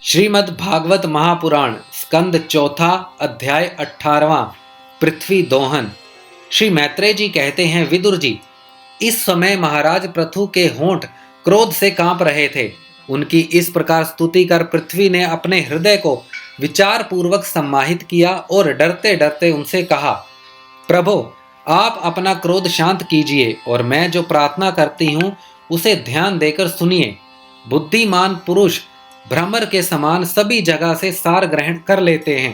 श्रीमद् भागवत महापुराण स्कंद चौथा अध्याय 18वां पृथ्वी दोहन। श्री मैत्रेय जी कहते हैं, विदुर जी, इस समय महाराज पृथु के होंठ क्रोध से कांप रहे थे। उनकी इस प्रकार स्तुति कर पृथ्वी ने अपने हृदय को विचार पूर्वक सम्माहित किया और डरते डरते उनसे कहा, प्रभो, आप अपना क्रोध शांत कीजिए और मैं जो प्रार्थना करती हूँ उसे ध्यान देकर सुनिए। बुद्धिमान पुरुष भ्रमर के समान सभी जगह से सार ग्रहण कर लेते हैं।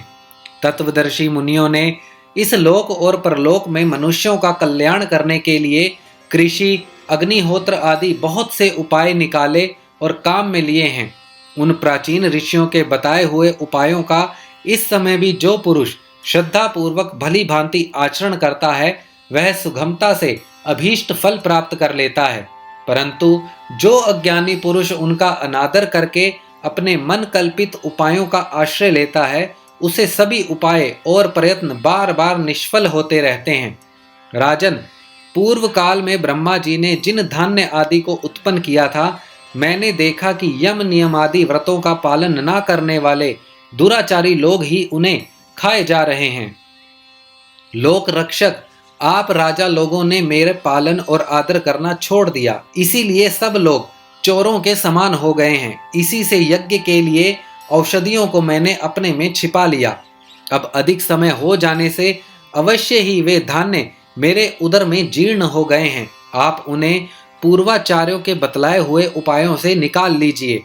तत्वदर्शी मुनियों ने इस लोक और परलोक में मनुष्यों का कल्याण करने के लिए कृषि, अग्निहोत्र आदि बहुत से उपाय निकाले और काम में लिए हैं। उन प्राचीन ऋषियों के बताए हुए उपायों का इस समय भी जो पुरुष श्रद्धा पूर्वक भली भांति आचरण करता है वह सुगमता से अभीष्ट फल प्राप्त कर लेता है। परंतु जो अज्ञानी पुरुष उनका अनादर करके अपने मन कल्पित उपायों का आश्रय लेता है उसे सभी उपाय और प्रयत्न बार बार निष्फल होते रहते हैं। राजन, पूर्व काल में ब्रह्मा जी ने जिन धान्य आदि को उत्पन्न किया था, मैंने देखा कि यम नियम आदि व्रतों का पालन न करने वाले दुराचारी लोग ही उन्हें खाए जा रहे हैं। लोक रक्षक आप राजा लोगों ने मेरे पालन और आदर करना छोड़ दिया, इसीलिए सब लोग चोरों के समान हो गए हैं। इसी से यज्ञ के लिए औषधियों को मैंने अपने में छिपा लिया। अब अधिक समय हो जाने से अवश्य ही वे धान्य मेरे उदर में जीर्ण हो गए हैं। आप उन्हें पूर्वाचार्यों के बतलाए हुए उपायों से निकाल लीजिए।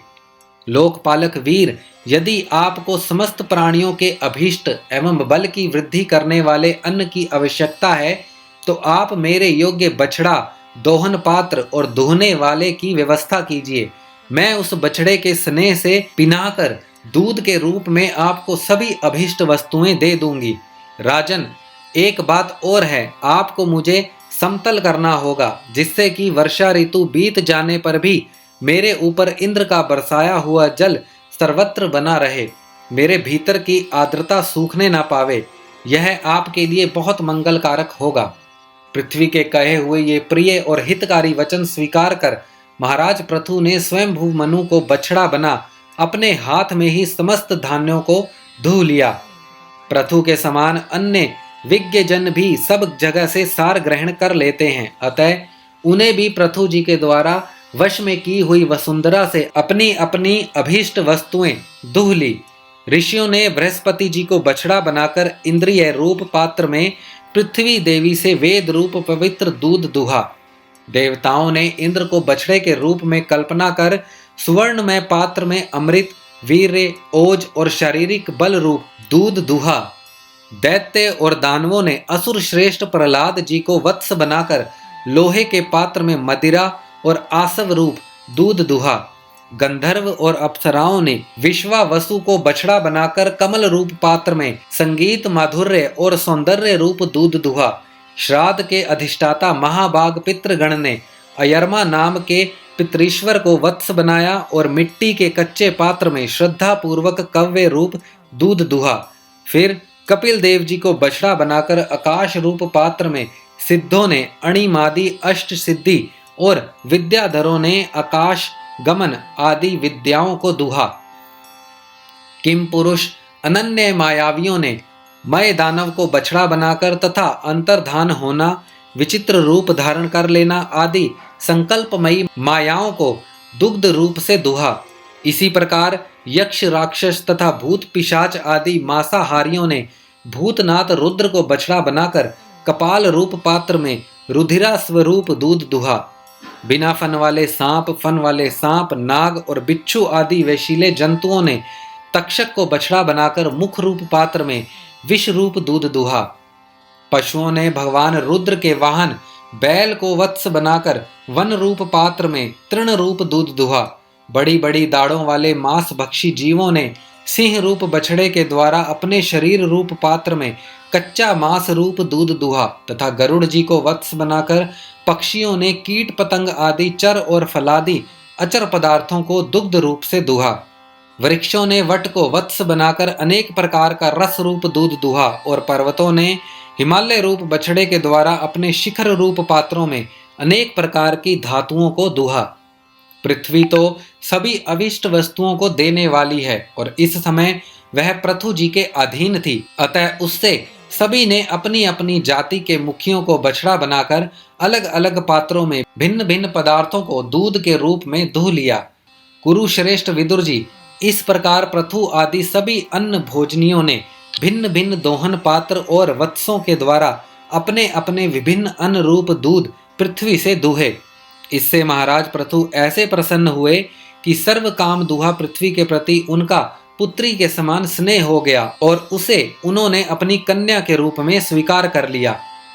लोकपालक वीर, यदि आपको समस्त प्राणियों के अभीष्ट एवं बल की वृद्धि करने वाले अन्न की आवश्यकता है तो आप मेरे योग्य बछड़ा, दोहन पात्र और दुहने वाले की व्यवस्था कीजिए। मैं उस बछड़े के स्नेह से पिनाकर दूध के रूप में आपको सभी अभीष्ट वस्तुएं दे दूंगी। राजन, एक बात और है, आपको मुझे समतल करना होगा जिससे कि वर्षा ऋतु बीत जाने पर भी मेरे ऊपर इंद्र का बरसाया हुआ जल सर्वत्र बना रहे, मेरे भीतर की आर्द्रता सूखने ना पावे। यह आपके लिए बहुत मंगलकारक होगा। पृथ्वी के कहे हुए ये प्रिय और हितकारी वचन स्वीकार कर महाराज पृथु ने स्वयंभू मनु को बछड़ा बना अपने हाथ में ही समस्त धान्यों को धो लिया। पृथु के समान अन्य विज्ञ जन भी सब जगह से सार ग्रहण कर लेते हैं, अतः उन्हें भी पृथु जी के द्वारा वश में की हुई वसुंधरा से अपनी अपनी अभीष्ट वस्तुएं दुह ली। ऋषियों ने बृहस्पति जी को बछड़ा बनाकर इंद्रिय रूप पात्र में पृथ्वी देवी से वेद रूप पवित्र दूध दुहा। देवताओं ने इंद्र को बछड़े के रूप में कल्पना कर सुवर्णमय पात्र में अमृत, वीर्य, ओज और शारीरिक बल रूप दूध दुहा। दैत्य और दानवों ने असुर श्रेष्ठ प्रहलाद जी को वत्स बनाकर लोहे के पात्र में मदिरा और आसव रूप दूध दुहा। गंधर्व और अप्सराओं ने विश्वावसु को बछड़ा बनाकर कमल रूप पात्र में संगीत, माधुर्य और सौंदर्य रूप दूध दुहा। श्राद्ध के अधिष्ठाता महाभाग पितृगण ने अयरमा नाम के पितरीश्वर को वत्स बनाया और मिट्टी के कच्चे पात्र में श्रद्धा पूर्वक कव्य रूप दूध दुहा। फिर कपिल देव जी को बछड़ा बनाकर आकाश रूप पात्र में सिद्धों ने अणिमादि अष्ट सिद्धि और विद्याधरों ने आकाश गमन आदि विद्याओं को दुहा। किम पुरुष अनन्य मायावियों ने मय दानव को बछड़ा बनाकर तथा अंतर्धान होना, विचित्र रूप धारण कर लेना आदि संकल्पमयी मायाओं को दुग्ध रूप से दुहा। इसी प्रकार यक्ष, राक्षस तथा भूत पिशाच आदि मांसाहारियों ने भूतनाथ रुद्र को बछड़ा बनाकर कपाल रूप पात्र में रुधिरा स्वरूप दूध दुहा। बिना फन वाले सांप, फन वाले सांप, नाग और बिच्छू आदि वैशीले जंतुओं ने तक्षक को बछड़ा बनाकर मुख रूप पात्र में विष रूप दूध दुहा। पशुओं ने भगवान रुद्र के वाहन बैल को वत्स बनाकर वन रूप पात्र में तृण रूप दूध दुहा। बड़ी बड़ी दाढ़ों वाले मांस भक्षी जीवों ने सिंह रूप बछड़े के द्वारा अपने शरीर रूप पात्र में कच्चा मांस रूप दूध दुहा तथा गरुड़ जी को वत्स बनाकर पक्षियों ने कीट पतंग आदि चर और फलादि अचर पदार्थों को दुग्ध रूप से दुहा। वृक्षों ने वट को वत्स बनाकर अनेक प्रकार का रस रूप दूध दुहा और पर्वतों ने हिमालय रूप बछड़े के द्वारा अपने शिखर रूप पात्रों में अनेक प्रकार की धातुओं को दुहा। पृथ्वी तो सभी अविष्ट वस्तुओं को देने वाली है और इस समय वह पृथु जी के अधीन थी, अतः उससे सभी ने अपनी अपनी जाति के मुखियों को बछड़ा बनाकर अलग अलग पात्रों में भिन्न भिन्न पदार्थों को दूध के रूप में दूह लिया। कुरुश्रेष्ठ विदुर जी, इस प्रकार पृथु आदि सभी अन्न भोजनियों ने भिन्न भिन्न दोहन पात्र और वत्सों के द्वारा अपने अपने विभिन्न अन्न रूप दूध पृथ्वी से दूहे। इससे महाराज पृथु ऐसे प्रसन्न हुए कि सर्व काम दुहा पृथ्वी के प्रति उनका पुत्री के समान स्नेह हो गया और उसे उन्होंने अपनी कन्या के रूप में स्वीकार कर लिया।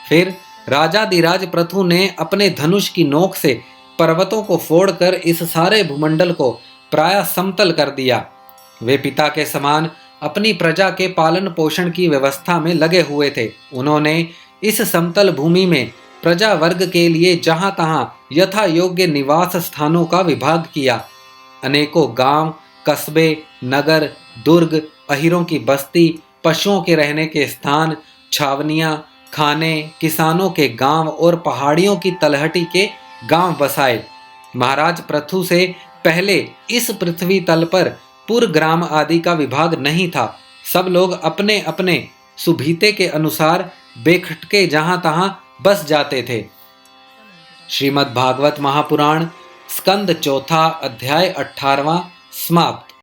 फिर राजाधिराज पृथु ने अपने धनुष की नोक से पर्वतों को फोड़कर इस सारे भूमंडल को प्रायः समतल कर दिया। वे पिता के समान अपनी प्रजा के पालन पोषण की व्यवस्था में लगे हुए थे। उन्होंने इस समतल भूमि में प्रजा वर्ग के लिए जहां तहां यथा योग्य निवास स्थानों का विभाग किया। अनेकों गांव, कस्बे, नगर, दुर्ग, अहीरों की बस्ती, पशुओं के रहने के स्थान, छावनियां, खाने, किसानों के गांव और पहाड़ियों की तलहटी के गांव बसाए। महाराज पृथु से पहले इस पृथ्वी तल पर पुर ग्राम आदि का विभाग नहीं था। सब लोग अपने अपने सुभीते के अनुसार बेखटके जहां तहां बस जाते थे। श्रीमद् भागवत महापुराण स्कंद चौथा अध्याय 18वां समाप्त।